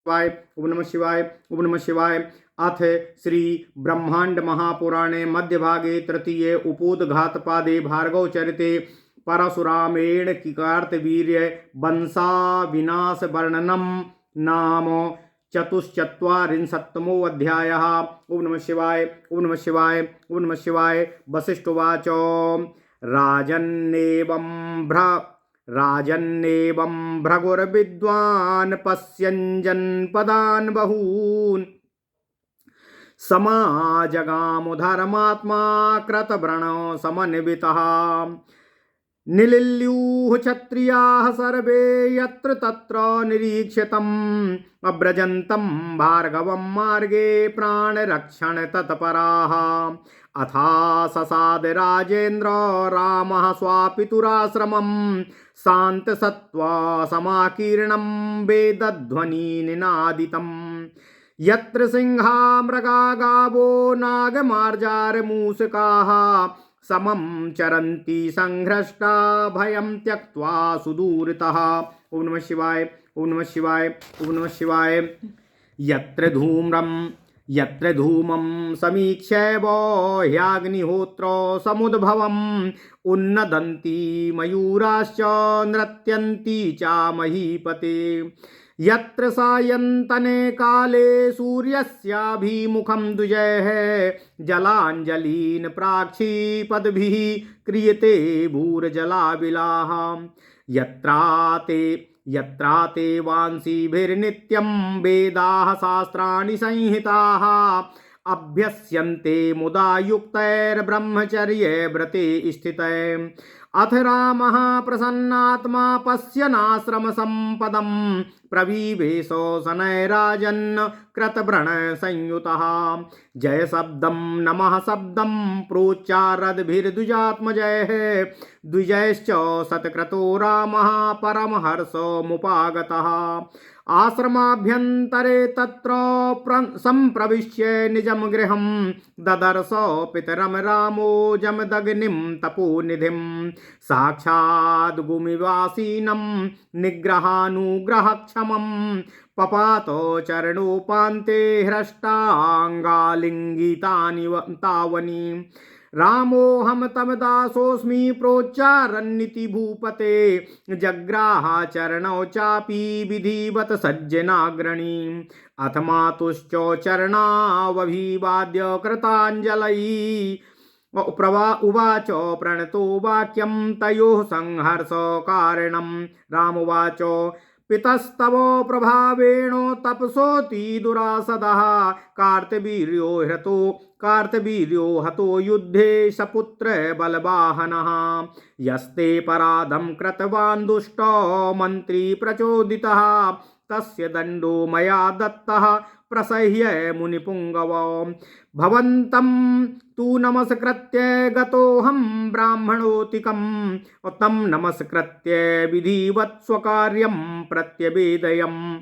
शिवाय ओम नमः शिवाय ओम नमः शिवाय। अथ श्री ब्रह्मांड महापुराणे मध्यभागे तृतीये उपोद्घातपादे भार्गव चरिते परशुरामेण किकार्तवीर्य वंशा विनाश वर्णनम नाम चतुश्चत्वारिंशत्तमो अध्यायः। ओम नमः शिवाय ओम नमः शिवाय ओम नमः शिवाय। वसिष्ठोवाच राजन्नेवं भृगुर्विद्वान् पश्यन् जनपदान् बहून् समाजगाम धर्मात्मा कृतव्रण समन्वितः। निलिल्युः क्षत्रियाः सर्वे यत्र तत्र निरीक्षितम् अव्रजन्तं भार्गवं मार्गे प्राणरक्षण तत्पराः। अथा ससाद राजेन्द्र रामः स्वापितुराश्रमं शान्तसत्त्वा समाकीर्णं वेदध्वनि निनादितम्। यत्र सिंहा मृगा गावो नागमार्जारमूषकाः समं चरन्ति संघ्रष्टा भयं त्यक्त्वा सुदूरतः। ओम नमः शिवाय ओम नमः शिवाय ओम नमः शिवाय। यत्र धूमं समीक्ष्य ह्याग्निहोत्रो समुद्भवम् उन्नदन्ति मयूराश्च नृत्यन्ति च महीपते। यत्र सायन्तने काले सूर्यस्याभिमुखं द्विजैः जलाञ्जलीन् प्राक्षीपद्भिः क्रियते भूर्जलाविलाः। यत्राते वांसीभिर्नित्यं वेदाः शास्त्राणि संहिताः अभ्यस्यन्ते मुदा युक्तैर्ब्रह्मचर्ये व्रते स्थितैः। अथ रामः प्रसन्नात्मा पश्यन्नाश्रम संपदं प्रविवेशो शनैराजन् कृतव्रण संयुतः। जय शब्दं नमः शब्दं प्रोच्चारद्भिर्द्विजात्मजैः द्विजैश्च सत्कृतो रामः परमहर्षो मुपागतः। आश्रमाभ्यन्तरे तत्र संप्रविश्य निजं गृहं ददर्श पितरं रामो जमदग्निं तपोनिधिं साक्षात् भूमिवासीनं निग्रहानुग्रहक्षमं पपातो चरणोपान्ते हृष्टाङ्गालिङ्गितानि तावनी। रामोऽहं तम दासोऽस्मि प्रोच्चारन्निति भूपते जग्राहाचरणौ चापि विधिवत सज्जनाग्रणी। अथ मातुश्च चरणावभिवाद्य कृताञ्जलैः उवाच प्रणतो वाक्यं तयोः संहर्षकारणं। रामोवाच पितस्तव प्रभावेण तपसोऽति दुरासदः कार्तवीर्यो हतो युद्धे सपुत्र बलवाहनः। यस्ते पराधं कृतवान् दुष्टो मन्त्री प्रचोदितः तस्य दण्डो मया दत्तः प्रसह्य मुनिपुङ्गव। भवन्तं तु नमस्कृत्य गतोऽहं ब्राह्मणोतिकं तं नमस्कृत्य विधिवत् स्वकार्यं प्रत्यवेदयम्।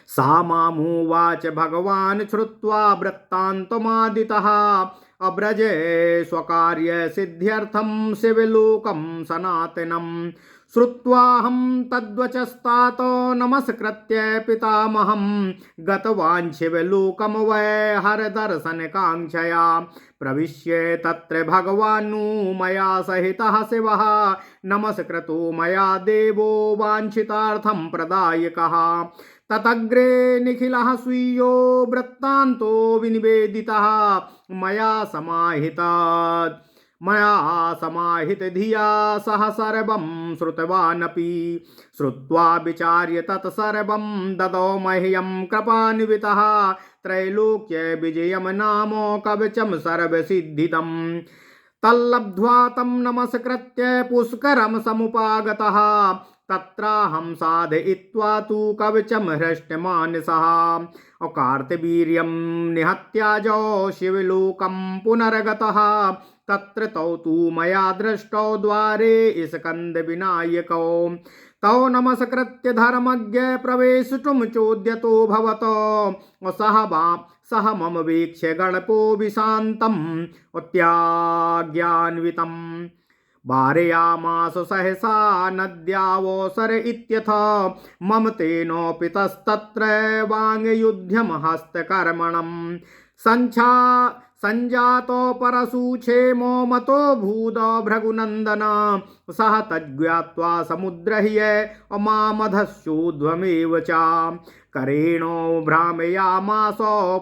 सा मामुवाच भगवान् श्रुत्वा वृत्तान्तमादितः अब्रजे स्वकार्य सिद्ध्यर्थं शिवलोकं सनातनम्। श्रुत्वाहं तद्वचस्तात नमस्कृत्य पितामहं गतवान् शिवलोकं वै हरदर्शनकाङ्क्षया। प्रविश्य तत्र भगवान्नु मया सहितः शिवः नमस्कृतो मया देवो वाञ्छितार्थं प्रदायकः। ततग्रे निखिलः स्वीयो वृत्तान्तो विनिवेदितः मया समाहित धिया सह सर्वं श्रुतवानपि। श्रुत्वा विचार्य तत्सर्वं ददौ मह्यं कृपान्वितः त्रैलोक्य विजयं नाम कवचं सर्वसिद्धिदम्। तल्लब्ध्वा तं नमस्कृत्य पुष्करं समुपागतः तत्राहं साधयित्वा तु कवचं हृष्टमानसः। कार्तवीर्यं निहत्याजौ शिवलोकं पुनर्गतः तत्र तौ तु मया दृष्टौ द्वारे स्कन्दविनायकौ। तौ नमस्कृत्य धर्मज्ञ प्रवेष्टुं चोद्यतो भवतो सह मम वीक्ष्य गणपो विशान्तम् त्याज्ञान्वितम्। वारयामास सहसा नद्यावसर इत्यथ मम तेनोऽपि तस्तत्र वाङ्युध्यम हस्तकर्मणम् संजातो परशु क्षेमो मतो भूद भृगुनन्दन सह तज्ज्ञात्वा समुद्रह्य अमामधस्योध्वमेव च करेणो भ्रामयामास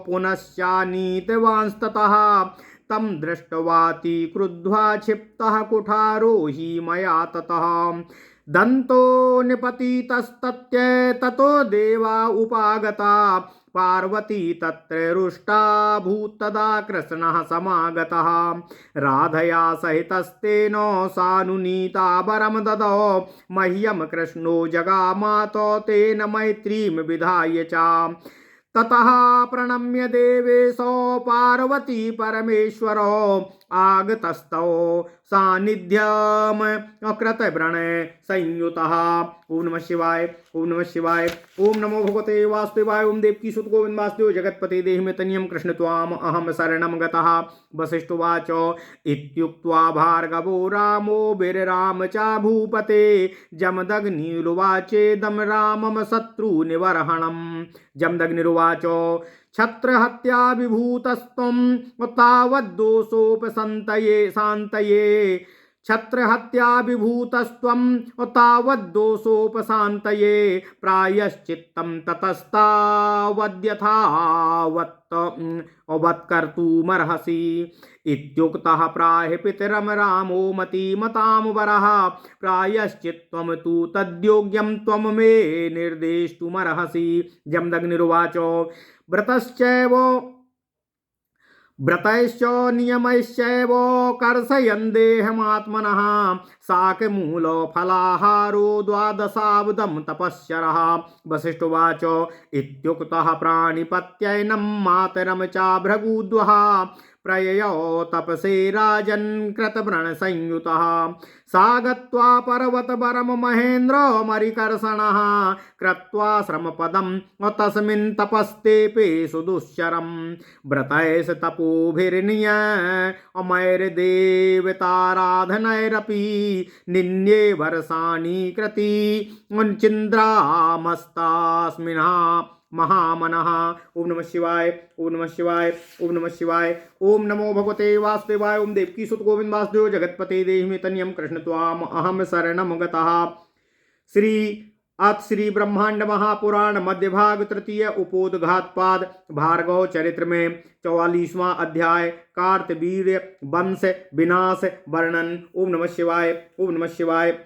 पुनश्चानीतवांस्ततः तं दृष्ट्वाति क्रुद्ध्वा क्षिप्तः कुठारो हि मया ततः दन्तो निपतितस्तत्य ततो देवा उपागता पार्वती तत्र रुष्टा भूतदा कृष्णः समागतः राधया सहितस्तेन सानुनीता वरं ददौ मह्यं कृष्णो जगामातो तेन मैत्रीं विधाय च ततः प्रणम्य देवेशो पार्वती परमेश्वरो आगतस्तौ सान्निध्यम कृतव्रण संयुतः। ओम नमः शिवाय ओम नमः शिवाय ओम नमो भगवते वासुदेवाय ओम देवकी सुत गोविंद वासुदेव जगत्पते देहि मे तनियं कृष्ण त्वाम अहम शरणं गतः। वसिष्ठोवाच इत्युक्त्वा भार्गवो रामो वीरराम च भूपते जमदग्निरुवाचेदं रामं शत्रुनिवर्हणम्। जमदग्निरुवाच छत्रहत्या विभूतस्त्वं तावद्दोषोपशान्तये शान्तये छत्रहत्या विभूतस्त्वं तावद्दोषोपशान्तये प्रायश्चित्तं ततस्तावद्यथावत्कर्तुमर्हसि। इत्युक्तः प्राह पितरं रामो मतिमतां वरः प्रायश्चित्तं तु तद्योग्यं त्वं मे निर्देष्टुमर्हसि। जमदग्निरुवाच व्रतैश्च नियमैश्चैव कर्षयन् देहमात्मनः शाकमूलो फलाहारो द्वादशाब्दं तपश्चरः। वसिष्ठोवाच इत्युक्तः प्राणिपत्यैनं मातरं च भृगुद्वः प्रययौ तपसे राजन् कृतव्रणसंयुतः। सा गत्वा पर्वतवरं महेन्द्रमरिकर्षणः कृत्वा श्रमपदं तस्मिन् तपस्तेपे सुदुश्चरं। व्रतैष तपोभिर्निय अमैर्देवताराधनैरपि निन्ये वर्षाणि कृती चिन्द्रामस्तास्मिन् महामनः। ओम नमः शिवाय ओम नमः शिवाय ओम नमः शिवाय ओम नमो भगवते वासुदेवाय ओम देवकी सुत गोविंद वासुदेव जगत्पते देहि मे तनियं कृष्ण त्वाम अहम शरणं गतः। श्री ब्रह्मांड महापुराण मध्य भाग तृतीय उपोदघातपाद भार्गव चरित्र में 44वां अध्याय कार्तवीर्य वंश विनाश वर्णन। ओम नमः शिवाय ओम नमः शिवाय।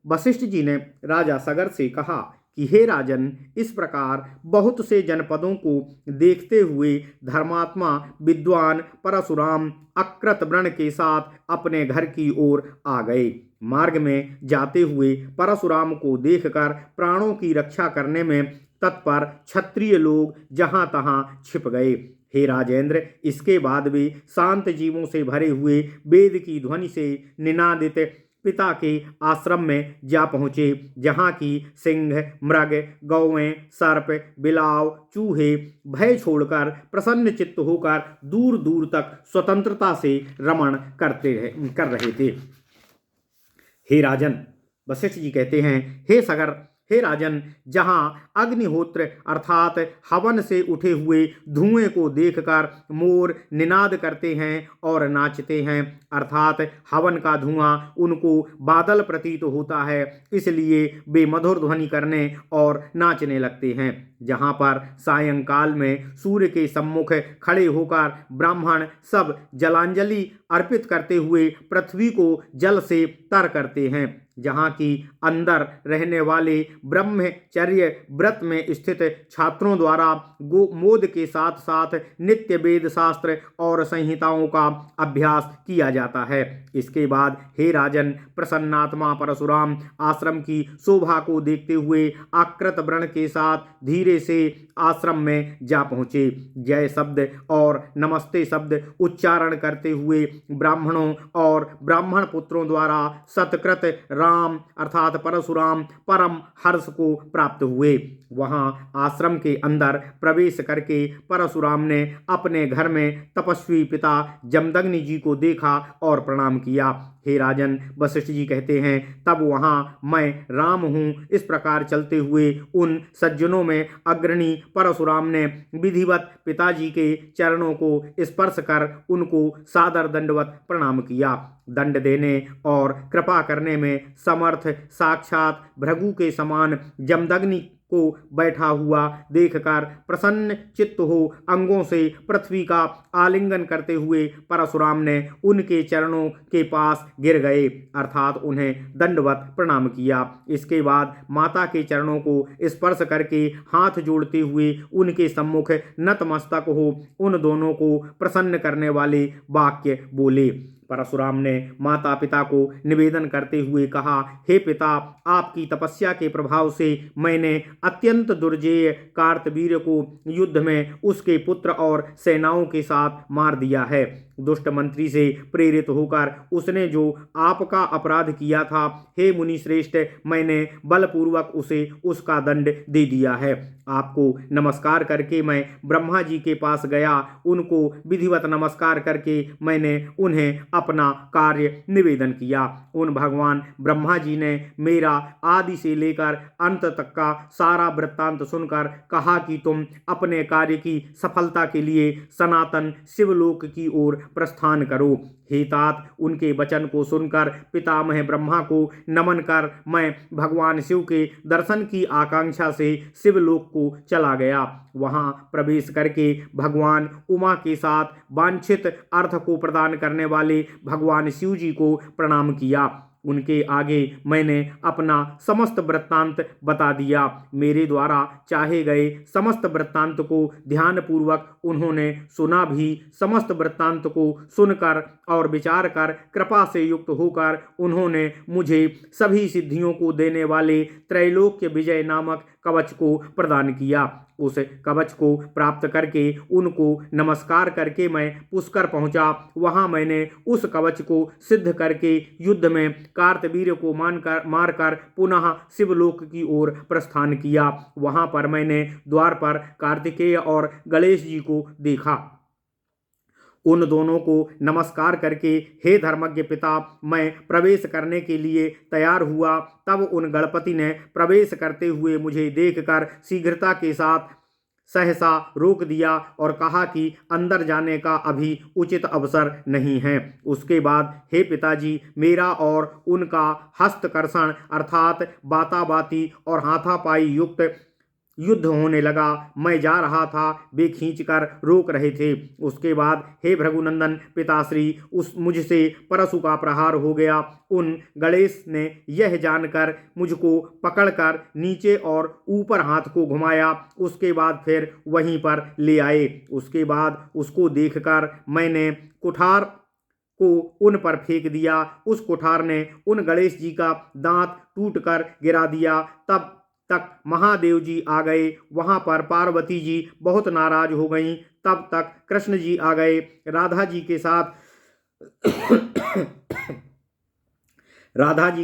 वशिष्ठ जी ने राजा सगर से कहा कि हे राजन, इस प्रकार बहुत से जनपदों को देखते हुए धर्मात्मा विद्वान परशुराम अकृत व्रण के साथ अपने घर की ओर आ गए। मार्ग में जाते हुए परशुराम को देखकर प्राणों की रक्षा करने में तत्पर क्षत्रिय लोग जहां तहां छिप गए। हे राजेंद्र, इसके बाद वे शांत जीवों से भरे हुए वेद की ध्वनि से निनादित पिता के आश्रम में जा पहुँचे, जहाँ की सिंह मृग गौएं सर्प बिलाव चूहे भय छोड़कर प्रसन्न चित्त होकर दूर दूर तक स्वतंत्रता से रमण कर रहे थे। हे राजन, वशिष्ठ जी कहते हैं, हे राजन, जहाँ अग्निहोत्र अर्थात हवन से उठे हुए धुएं को देखकर मोर निनाद करते हैं और नाचते हैं, अर्थात हवन का धुआं उनको बादल प्रतीत होता है, इसलिए वे मधुर ध्वनि करने और नाचने लगते हैं। जहाँ पर सायंकाल में सूर्य के सम्मुख खड़े होकर ब्राह्मण सब जलांजलि अर्पित करते हुए पृथ्वी को जल से तर करते हैं, जहाँ की अंदर रहने वाले ब्रह्मचर्य व्रत में स्थित छात्रों द्वारा मोद के साथ साथ नित्य वेद शास्त्र और संहिताओं का अभ्यास किया जाता है। इसके बाद हे राजन, प्रसन्नात्मा परशुराम आश्रम की शोभा को देखते हुए आकृत व्रण के साथ धीरे से आश्रम में जा पहुँचे। जय शब्द और नमस्ते शब्द उच्चारण करते हुए ब्राह्मणों और ब्राह्मण पुत्रों द्वारा सत्कृत राम अर्थात परशुराम परम हर्ष को प्राप्त हुए। वहां आश्रम के अंदर प्रवेश करके परशुराम ने अपने घर में तपस्वी पिता जमदग्नि जी को देखा और प्रणाम किया। हे राजन, वशिष्ठ जी कहते हैं, तब वहां मैं राम हूँ इस प्रकार चलते हुए उन सज्जनों में अग्रणी परशुराम ने विधिवत पिताजी के चरणों को स्पर्श कर उनको सादर दंडवत प्रणाम किया। दंड देने और कृपा करने में समर्थ साक्षात भृगु के समान जमदग्नि को बैठा हुआ देखकर प्रसन्न चित्त हो अंगों से पृथ्वी का आलिंगन करते हुए परशुराम ने उनके चरणों के पास गिर गए अर्थात उन्हें दंडवत प्रणाम किया। इसके बाद माता के चरणों को स्पर्श करके हाथ जोड़ते हुए उनके सम्मुख नतमस्तक हो उन दोनों को प्रसन्न करने वाले वाक्य बोले। परशुराम ने माता पिता को निवेदन करते हुए कहा, हे पिता, आपकी तपस्या के प्रभाव से मैंने अत्यंत दुर्जेय कार्तवीर्य को युद्ध में उसके पुत्र और सेनाओं के साथ मार दिया है। दुष्ट मंत्री से प्रेरित होकर उसने जो आपका अपराध किया था, हे मुनि श्रेष्ठ, मैंने बलपूर्वक उसे उसका दंड दे दिया है। आपको नमस्कार करके मैं ब्रह्मा जी के पास गया। उनको विधिवत नमस्कार करके मैंने उन्हें अपना कार्य निवेदन किया। उन भगवान ब्रह्मा जी ने मेरा आदि से लेकर अंत तक का सारा वृत्तांत सुनकर कहा कि तुम अपने कार्य की सफलता के लिए सनातन शिवलोक की ओर प्रस्थान करो। हे तात, उनके वचन को सुनकर पितामह ब्रह्मा को नमन कर मैं भगवान शिव के दर्शन की आकांक्षा से शिवलोक को चला गया। वहां प्रवेश करके भगवान उमा के साथ वांछित अर्थ को प्रदान करने वाले भगवान शिव जी को प्रणाम किया। उनके आगे मैंने अपना समस्त वृत्तांत बता दिया। मेरे द्वारा चाहे गए समस्त वृत्तांत को ध्यानपूर्वक उन्होंने सुना भी। समस्त वृत्तांत को सुनकर और विचार कर कृपा से युक्त होकर उन्होंने मुझे सभी सिद्धियों को देने वाले त्रैलोक्य विजय नामक कवच को प्रदान किया। उस कवच को प्राप्त करके उनको नमस्कार करके मैं पुष्कर पहुंचा। वहां मैंने उस कवच को सिद्ध करके युद्ध में कार्तवीर्य को मारकर पुनः शिवलोक की ओर प्रस्थान किया। वहां पर मैंने द्वार पर कार्तिकेय और गणेश जी को देखा। उन दोनों को नमस्कार करके, हे धर्मज्ञ पिता, मैं प्रवेश करने के लिए तैयार हुआ। तब उन गणपति ने प्रवेश करते हुए मुझे देखकर शीघ्रता के साथ सहसा रोक दिया और कहा कि अंदर जाने का अभी उचित अवसर नहीं है। उसके बाद, हे पिताजी, मेरा और उनका हस्तकर्षण अर्थात बाताबाती और हाथापाई युक्त युद्ध होने लगा। मैं जा रहा था, वे खींचकर रोक रहे थे। उसके बाद, हे भृगुनंदन पिताश्री, मुझसे परशु का प्रहार हो गया। उन गणेश ने यह जानकर मुझको पकड़कर नीचे और ऊपर हाथ को घुमाया। उसके बाद फिर वहीं पर ले आए। उसके बाद उसको देखकर मैंने कुठार को उन पर फेंक दिया। उस कुठार ने उन गणेश जी का दांत टूटकर गिरा दिया। तब तक महादेव जी आ गए। वहां पर पार्वती जी बहुत नाराज हो गईं। तब तक कृष्ण जी आ गए। राधा जी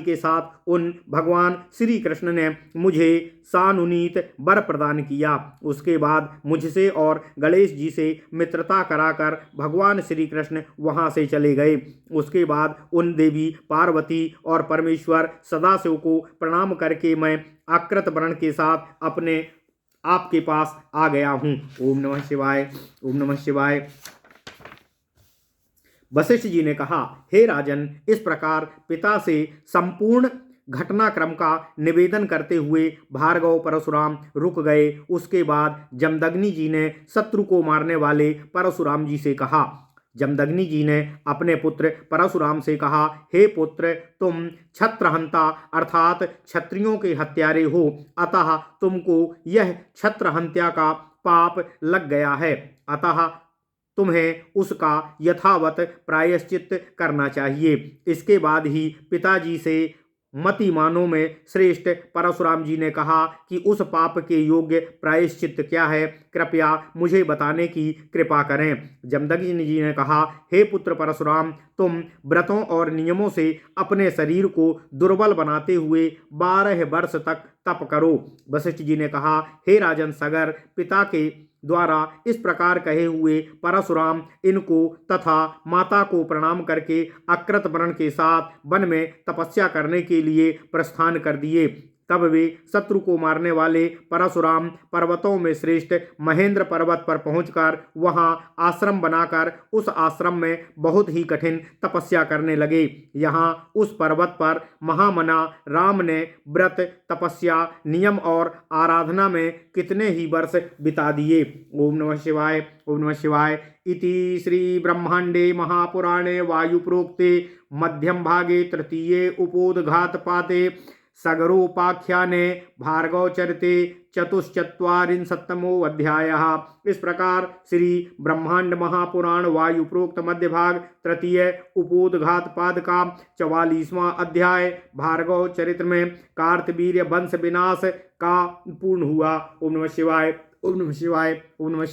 के साथ उन भगवान श्री कृष्ण ने मुझे सानुनीत वर प्रदान किया। उसके बाद मुझसे और गणेश जी से मित्रता कराकर भगवान श्री कृष्ण वहां से चले गए। उसके बाद उन देवी पार्वती और परमेश्वर सदाशिव को प्रणाम करके मैं आकृत वर्ण के साथ अपने आपके पास आ गया हूँ। ओम नमः शिवाय, ओम नमः शिवाय। वशिष्ठ जी ने कहा, हे राजन, इस प्रकार पिता से संपूर्ण घटनाक्रम का निवेदन करते हुए भार्गव परशुराम रुक गए। उसके बाद जमदग्नि जी ने शत्रु को मारने वाले परशुराम जी से कहा। जमदग्नि जी ने अपने पुत्र परशुराम से कहा, हे पुत्र, तुम छत्रहंता अर्थात क्षत्रियों के हत्यारे हो, अतः तुमको यह छत्रहत्या का पाप लग गया है। अतः तुम्हें उसका यथावत प्रायश्चित करना चाहिए। इसके बाद ही पिताजी से मतिमानों में श्रेष्ठ परशुराम जी ने कहा कि उस पाप के योग्य प्रायश्चित क्या है, कृपया मुझे बताने की कृपा करें। जमदग्नि जी ने कहा, हे पुत्र परशुराम, तुम व्रतों और नियमों से अपने शरीर को दुर्बल बनाते हुए 12 वर्ष तक तप करो। वशिष्ठ जी ने कहा, हे राजन सगर, पिता के द्वारा इस प्रकार कहे हुए परशुराम इनको तथा माता को प्रणाम करके अकृत वर्ण के साथ वन में तपस्या करने के लिए प्रस्थान कर दिए। तब वे शत्रु को मारने वाले परशुराम पर्वतों में श्रेष्ठ महेंद्र पर्वत पर पहुंचकर वहां आश्रम बनाकर उस आश्रम में बहुत ही कठिन तपस्या करने लगे। यहाँ उस पर्वत पर महामना राम ने व्रत, तपस्या, नियम और आराधना में कितने ही वर्ष बिता दिए। ओम नमः शिवाय। ओम नमः शिवाय। इति श्री ब्रह्मांडे महापुराणे वायुप्रोक्ते मध्यम भागे तृतीये उपोद्घातपाते सगरोपाख्याने भार्गवचरिते चतुश्चत्वारिंशत्तमो अध्यायः। इस प्रकार श्री ब्रह्मांड महापुराण वायुप्रोक्त मध्य भाग तृतीय उपोद्घातपाद का 44वां अध्याय भार्गव चरित्र में कार्तवीर्य वंश विनाश का पूर्ण हुआ। ओम नमः शिवाय। ओम नमः शिवाय। ओम नमः शिवाय।